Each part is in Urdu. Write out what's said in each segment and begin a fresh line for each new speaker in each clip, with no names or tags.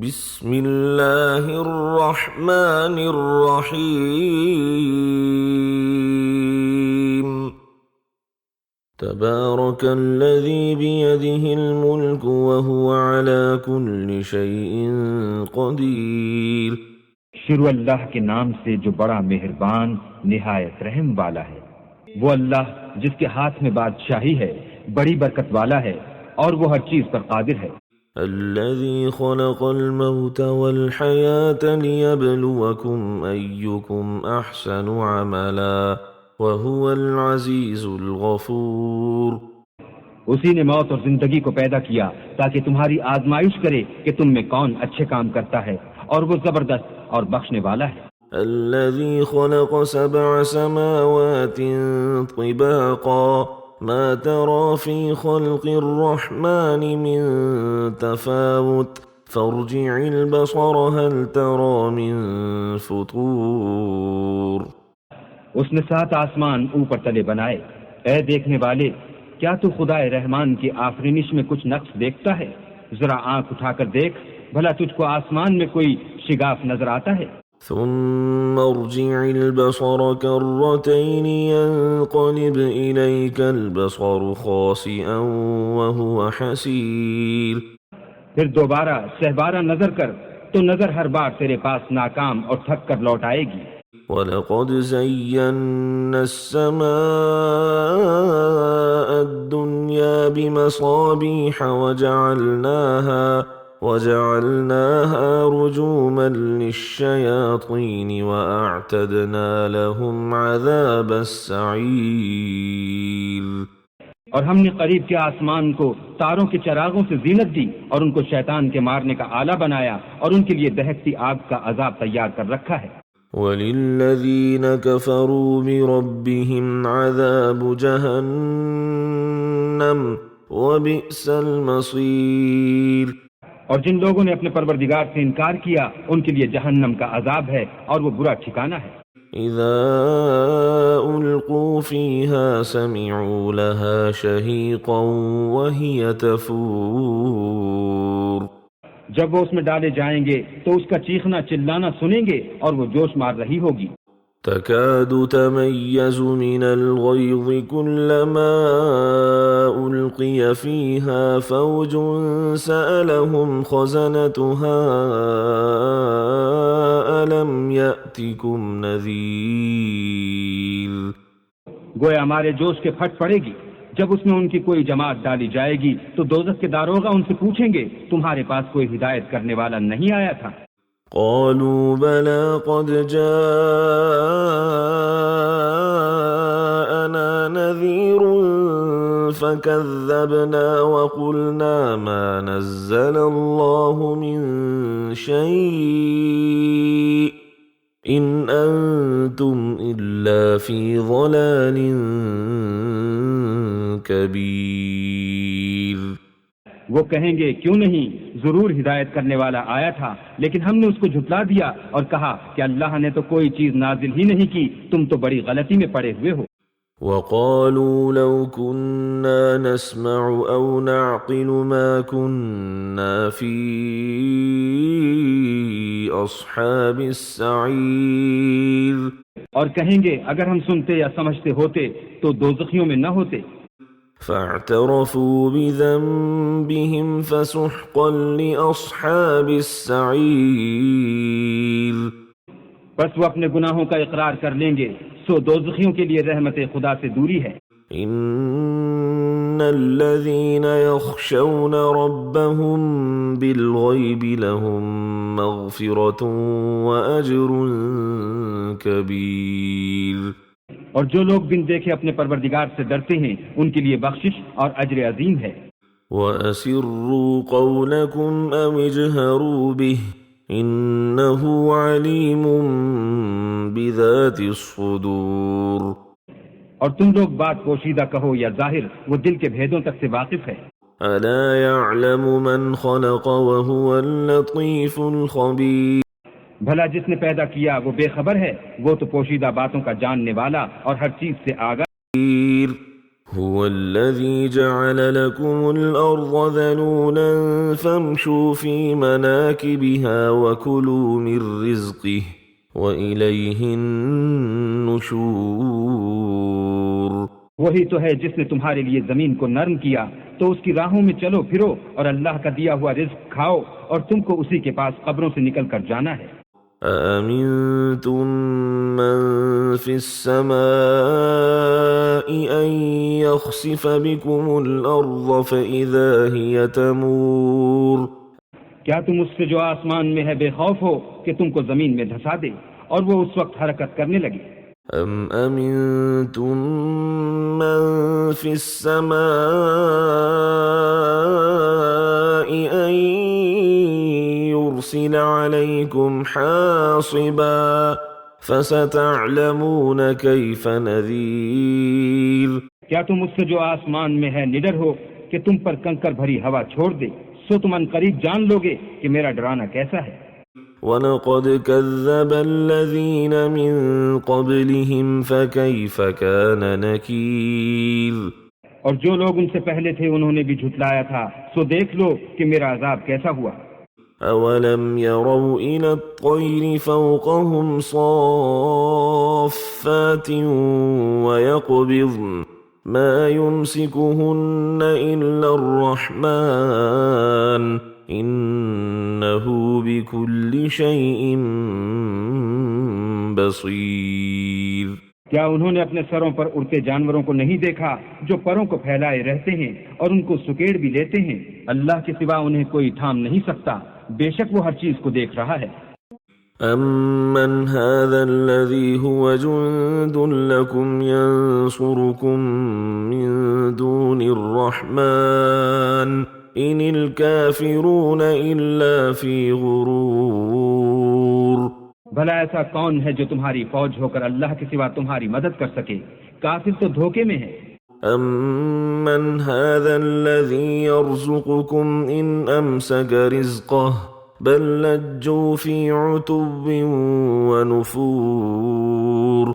بسم اللہ الرحمن الرحیم تبارک الذی بیدہ الملک وہو علی کل شیء قدیر۔
شروع اللہ کے نام سے جو بڑا مہربان نہایت رحم والا ہے، وہ اللہ جس کے ہاتھ میں بادشاہی ہے، بڑی برکت والا ہے اور وہ ہر چیز پر قادر ہے۔
الذي خلق الموت والحياة ليبلوكم أيكم أحسن عملا وهو العزيز الغفور۔
اسی نے موت اور زندگی کو پیدا کیا تاکہ تمہاری آزمائش کرے کہ تم میں کون اچھے کام کرتا ہے، اور وہ زبردست اور بخشنے والا ہے۔
الذي خلق 7 سماوات طباقا ما ترى في خلق الرحمن من تفاوت فارجع البصر هل ترى من فطور۔
اس نے 7 آسمان اوپر تلے بنائے۔ اے دیکھنے والے، کیا تو خدائے رحمان کی آفرینش میں کچھ نقص دیکھتا ہے؟ ذرا آنکھ اٹھا کر دیکھ، بھلا تجھ کو آسمان میں کوئی شگاف نظر آتا ہے؟
ثم ارجع البصر كرتين ينقلب إليك البصر خاسئا وهو حسير۔ پھر
دوبارہ سہبارہ نظر کر تو نظر ہر بار تیرے پاس ناکام اور تھک کر لوٹ آئے گی۔
وَلَقَدْ زَيَّنَّا السَّمَاءَ الدُّنْيَا بِمَصَابِيحَ وَجَعَلْنَاهَا رُجُومًا لِلشَّيَاطِينِ وَأَعْتَدْنَا لَهُمْ عَذَابَ السَّعِيرِ۔
اور ہم نے قریب کے آسمان کو تاروں کے چراغوں سے زینت دی اور ان کو شیطان کے مارنے کا آلہ بنایا اور ان کے لیے دہکتی آگ کا عذاب تیار کر رکھا ہے۔
وَلِلَّذِينَ كَفَرُوا بِرَبِّهِمْ عَذَابُ جَهَنَّمَ وَبِئْسَ الْمَصِيرُ۔
اور جن لوگوں نے اپنے پروردگار سے انکار کیا ان کے لیے جہنم کا عذاب ہے اور وہ برا ٹھکانہ ہے۔
اذا القوا فيها سمعوا لها شهيقا وهي تفور۔
جب وہ اس میں ڈالے جائیں گے تو اس کا چیخنا چلانا سنیں گے اور وہ جوش مار رہی ہوگی۔
تكاد تميز من الغيظ كلما ألقي فيها فوج سألهم خزنتها ألم يأتكم نذير۔
گویا ہمارے جوش کے پھٹ پڑے گی جب اس میں ان کی کوئی جماعت ڈالی جائے گی تو دوزخ کے داروغہ ان سے پوچھیں گے تمہارے پاس کوئی ہدایت کرنے والا نہیں آیا تھا؟
قالوا بلى قد جاءنا نذير فكذبنا وقلنا ما نزل الله من شيء إن أنتم إلا في ضلال كبير۔
وہ کہیں گے کیوں نہیں، ضرور ہدایت کرنے والا آیا تھا، لیکن ہم نے اس کو جھٹلا دیا اور کہا کہ اللہ نے تو کوئی چیز نازل ہی نہیں کی، تم تو بڑی غلطی میں پڑے ہوئے ہو۔
وقالوا لو كنا نسمع أو نعقل ما كنا في أصحاب السعير۔
اور کہیں گے اگر ہم سنتے یا سمجھتے ہوتے تو دوزخیوں میں نہ ہوتے۔
فاعترفوا بذنبهم فسحقا لأصحاب السعير۔
بس وہ اپنے گناہوں کا اقرار کر لیں گے، سو دوزخیوں کے لیے رحمت خدا سے دوری ہے۔
ان الذين يخشون ربهم بالغيب لهم مغفرة وأجر كبير۔
اور جو لوگ بن دیکھے اپنے پروردگار سے ڈرتے ہیں ان کے لیے بخشش اور اجر عظیم ہے۔
وَأَسِرُّوا قَوْلَكُمْ أَوْ اجْهَرُوا بِهِ إِنَّهُ عَلِيمٌ بِذَاتِ الصُّدُورِ۔
اور تم لوگ بات پوشیدہ کہو یا ظاہر، وہ دل کے بھیدوں تک سے واقف ہے۔
أَلَا يَعْلَمُ مَنْ خَلَقَ وَهُوَ اللَّطِيفُ الْخَبِيرُ۔
بھلا جس نے پیدا کیا وہ بے خبر ہے، وہ تو پوشیدہ باتوں کا جاننے والا اور ہر چیز سے آگاہ۔
هو الذي جعل لكم الأرض ذلولا فامشوا في مناكبها وكلوا من رزقه وإليه النشور
وہی تو ہے جس نے تمہارے لیے زمین کو نرم کیا تو اس کی راہوں میں چلو پھرو اور اللہ کا دیا ہوا رزق کھاؤ اور تم کو اسی کے پاس قبروں سے نکل کر جانا ہے۔
أأمنتم من في السماء أن يخسف بكم الأرض فإذا هي تمور
کیا تم اس سے جو آسمان میں ہے بے خوف ہو کہ تم کو زمین میں دھسا دے اور وہ اس وقت حرکت کرنے لگے؟
أم أمنتم من في السماء أن يرسل عليكم حاصبا فستعلمون كيف نذير
کیا تم اس سے جو آسمان میں ہے نڈر ہو کہ تم پر کنکر بھری ہوا چھوڑ دے، سو تم ان قریب جان لوگے کہ میرا ڈرانا کیسا ہے۔
وَلَقَدْ كَذَّبَ الَّذِينَ مِن قَبْلِهِمْ فَكَيْفَ كَانَ نَكِيرٌ
اور جو لوگ ان سے پہلے تھے انہوں نے بھی جھٹلایا تھا، سو دیکھ لو کہ میرا عذاب کیسا ہوا۔
أَوَلَمْ يَرَوْا إِلَى الطَّيْرِ فَوْقَهُمْ صَافَّاتٍ وَيَقْبِضْنَ مَا يُمْسِكُهُنَّ إِلَّا الرَّحْمَنُ إِنَّهُ بِكُلِّ شَيْءٍ بَصِيرٌ
کیا انہوں نے اپنے سروں پر اڑتے جانوروں کو نہیں دیکھا جو پروں کو پھیلائے رہتے ہیں اور ان کو سکیڑ بھی لیتے ہیں؟ اللہ کے سوا انہیں کوئی تھام نہیں سکتا، بے شک وہ ہر چیز کو دیکھ رہا ہے۔
أَمَّنْ هَذَا الَّذِي هُوَ جُنْدٌ لَكُمْ يَنْصُرُكُمْ مِنْ دُونِ الرَّحْمَنِ إِنِ الْكَافِرُونَ إِلَّا فِي غُرُورٍ
بھلا ایسا کون ہے جو تمہاری فوج ہو کر اللہ کے سوا تمہاری مدد کر سکے؟ کافر تو دھوکے میں ہے۔
أَمَّنْ هَذَا الَّذِي يَرْزُقُكُمْ إِنْ أَمْسَكَ رِزْقَهُ بَلْ لَجُّوا فِي عُتُوٍّ وَنُفُورٍ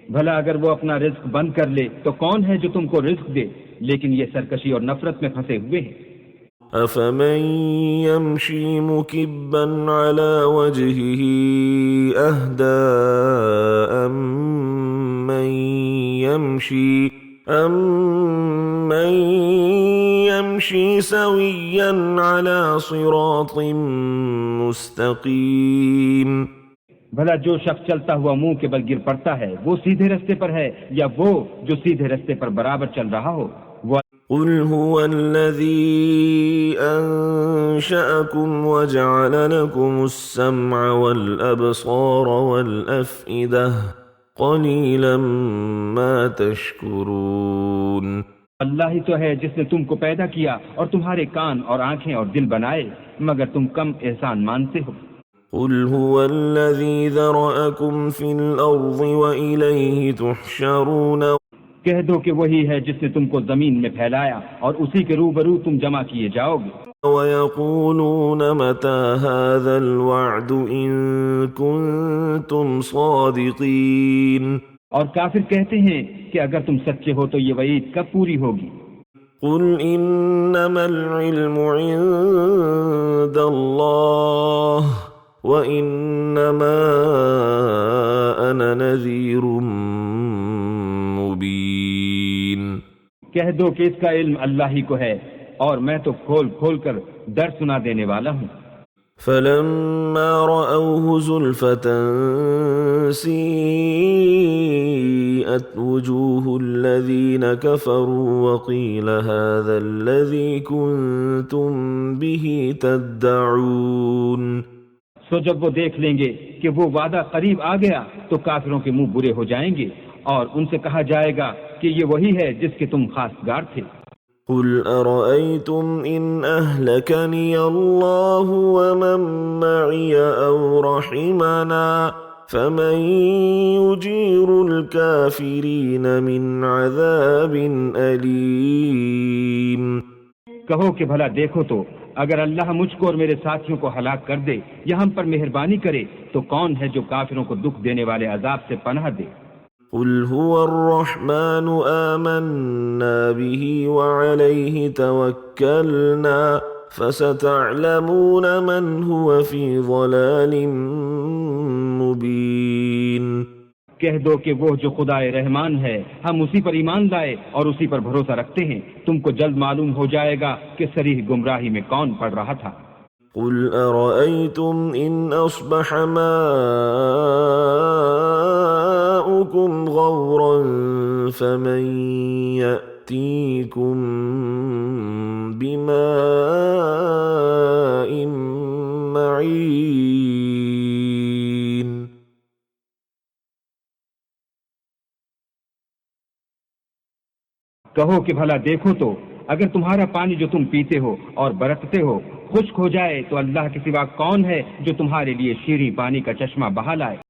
بھلا اگر وہ اپنا رزق بند کر لے تو کون ہے جو تم کو رزق دے؟ لیکن یہ سرکشی اور نفرت میں پھنسے ہوئے ہیں۔
أَفَمَن يَمْشِي مُكِبًّا عَلَى وَجْهِهِ أَهْدَىٰ أَمَّن يَمْشِي سَوِيًّا عَلَى صِرَاطٍ مُّسْتَقِيمٍ
بھلا جو شخص چلتا ہوا منہ کے بل گر پڑتا ہے وہ سیدھے رستے پر ہے یا وہ جو سیدھے رستے پر برابر چل رہا ہو؟
قُلْ هُوَ الَّذِي أَنشَأَكُمْ وَجَعَلَ لَكُمُ السَّمْعَ وَالْأَبْصَارَ وَالْأَفْئِدَةَ قَلِيلًا مَا تَشْكُرُونَ
اللہ ہی تو ہے جس نے تم کو پیدا کیا اور تمہارے کان اور آنکھیں اور دل بنائے، مگر تم کم احسان مانتے ہو۔
قُلْ هُوَ الَّذِي ذَرَأَكُمْ فِي الْأَرْضِ وَإِلَيْهِ تُحْشَرُونَ
کہہ دو کہ وہی ہے جس نے تم کو زمین میں پھیلایا اور اسی کے روبرو تم جمع کیے جاؤ گے۔
وَيَقُولُونَ مَتَى هَذَا الْوَعْدُ إِن كُنتُمْ صَادِقِينَ
اور کافر کہتے ہیں کہ اگر تم سچے ہو تو یہ وعید کب پوری ہوگی؟
قُلْ إِنَّمَا الْعِلْمُ عِندَ اللَّهِ وَإِنَّمَا أَنَا نَذِيرٌ مُبِينٌ
کہہ دو کہ اس کا علم اللہ ہی کو ہے اور میں تو کھول کھول کر ڈر سنا دینے والا ہوں۔
فَلَمَّا رَأَوْهُ زُلْفَةً سِيئَتْ وُجُوهُ الَّذِينَ كَفَرُوا وَقِيلَ هَذَا الَّذِي كُنتُم بِهِ تَدَّعُونَ
سو جب وہ دیکھ لیں گے کہ وہ وعدہ قریب آ گیا تو کافروں کے منہ برے ہو جائیں گے اور ان سے کہا جائے گا کہ یہ وہی ہے جس کے تم خواستگار تھے۔
قُلْ أَرَأَيْتُمْ إِنْ أَهْلَكَنِيَ اللَّهُ وَمَن مَّعِيَ أَوْ رَحِمَنَا فَمَن يُجِيرُ الْكَافِرِينَ مِنْ عَذَابٍ أَلِيمٍ
کہو کہ بھلا دیکھو تو اگر اللہ مجھ کو اور میرے ساتھیوں کو ہلاک کر دے یا ہم پر مہربانی کرے تو کون ہے جو کافروں کو دکھ دینے والے عذاب سے پناہ دے؟
قل هو الرحمن آمنا به وعليه توكلنا فستعلمون من هو في ضلال مبين۔
کہہ دو کہ وہ جو خدا رحمان ہے، ہم اسی پر ایمان لائے اور اسی پر بھروسہ رکھتے ہیں، تم کو جلد معلوم ہو جائے گا کہ صریح گمراہی میں کون پڑ رہا تھا۔
قل أرأيتم إن أصبح ماؤكم غورا فمن يأتيكم بماء معين۔
کہو کہ بھلا دیکھو تو اگر تمہارا پانی جو تم پیتے ہو اور برتتے ہو خشک ہو جائے تو اللہ کے سوا کون ہے جو تمہارے لیے شیریں پانی کا چشمہ بہا لائے؟